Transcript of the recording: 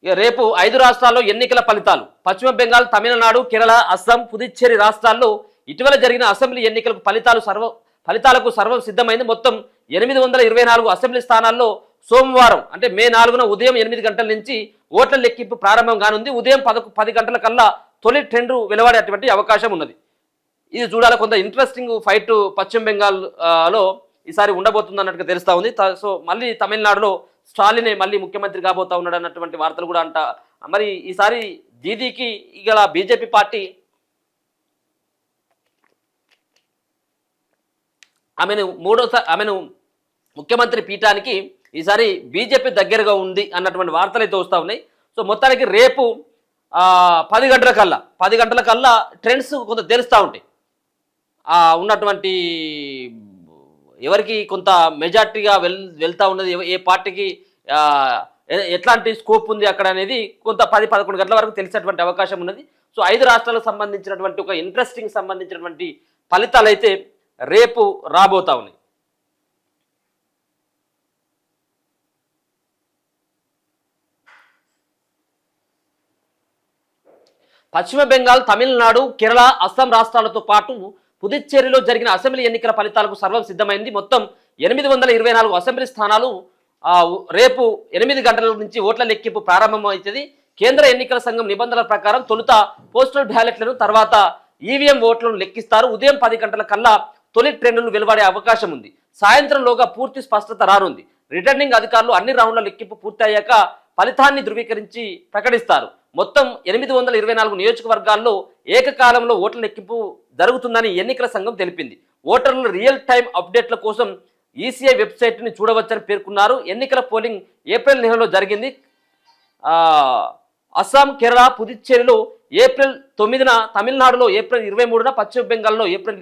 ఇక రేపు 5 రాష్ట్రాల్లో ఎన్నికల ఫలితాలు. పశ్చిమ బెంగాల్, తమిళనాడు, కేరళ, అస్సాం, పుదుచ్చేరి రాష్ట్రాల్లో ఇటీవల జరిగిన అసెంబ్లీ ఎన్నికలకు ఫలితాలకు సర్వం సిద్ధమైంది. మొత్తం 824 అసెంబ్లీ స్థానాల్లో సోమవారం అంటే మే 4న ఉదయం 8 గంటల నుంచి ఓట్ల లెక్కింపు ప్రారంభం కానుంది. ఉదయం 10 గంటల కల్లా తొలి ట్రెండ్ వెలువడేటువంటి అవకాశం ఉన్నది. ఇది చూడాలి, కొంత ఇంట్రెస్టింగ్ ఫైట్ పశ్చిమ బెంగాల్ లో ఈసారి ఉండబోతుంది అన్నట్టుగా తెలుస్తా ఉంది. సో మళ్ళీ తమిళనాడులో స్టాలినే మళ్ళీ ముఖ్యమంత్రి కాబోతా ఉన్నాడు అన్నటువంటి వార్తలు కూడా అంట. మరి ఈసారి దీదీకి ఇక బీజేపీ పార్టీ ఆమెను ముఖ్యమంత్రి పీఠానికి ఈసారి బీజేపీ దగ్గరగా ఉంది అన్నటువంటి వార్తలు అయితే వస్తూ ఉన్నాయి. సో మొత్తానికి రేపు 10 గంటల కల్లా ట్రెండ్స్ కొంత తెలుస్తూ ఉంటాయి. ఉన్నటువంటి ఎవరికి కొంత మెజార్టీగా వెళ్తూ ఉన్నది, ఏ పార్టీకి ఎట్లాంటి స్కోప్ ఉంది అక్కడ అనేది కొంత 10-11 గంటల వరకు తెలిసేటువంటి అవకాశం ఉన్నది. సో 5 రాష్ట్రాలకు సంబంధించినటువంటి ఒక ఇంట్రెస్టింగ్ సంబంధించినటువంటి ఫలితాలు అయితే రేపు రాబోతా ఉన్నాయి. పశ్చిమ బెంగాల్, తమిళనాడు, కేరళ, అస్సాం రాష్ట్రాలతో పాటు పుదుచ్చేరిలో జరిగిన అసెంబ్లీ ఎన్నికల ఫలితాలకు సర్వం సిద్ధమైంది. మొత్తం 824 అసెంబ్లీ స్థానాలు రేపు 8 గంటల నుంచి ఓట్ల లెక్కింపు ప్రారంభమవుతుంది. కేంద్ర ఎన్నికల సంఘం నిబంధనల ప్రకారం తొలుత పోస్టల్ బ్యాలెట్లను, తర్వాత ఈవీఎం ఓట్లను లెక్కిస్తారు. ఉదయం 10 గంటల కల్లా తొలి ట్రెండ్ను వెలువడే అవకాశం ఉంది. సాయంత్రంలోగా పూర్తి స్పష్టత రానుంది. రిటర్నింగ్ అధికారులు అన్ని రౌండ్ల లెక్కింపు పూర్తయ్యాక ఫలితాన్ని ధృవీకరించి ప్రకటిస్తారు. మొత్తం 824 నియోజకవర్గాల్లో ఏకకాలంలో ఓట్ల లెక్కింపు జరుగుతుందని ఎన్నికల సంఘం తెలిపింది. ఓటర్ల రియల్ టైం అప్డేట్ల కోసం ఈసీఐ వెబ్సైట్ని చూడవచ్చని పేర్కొన్నారు. ఎన్నికల పోలింగ్ ఏప్రిల్ నెలలో జరిగింది. అస్సాం, కేరళ, పుదుచ్చేరిలో ఏప్రిల్ 9న, తమిళనాడులో ఏప్రిల్ 23న, పశ్చిమ బెంగాల్లో ఏప్రిల్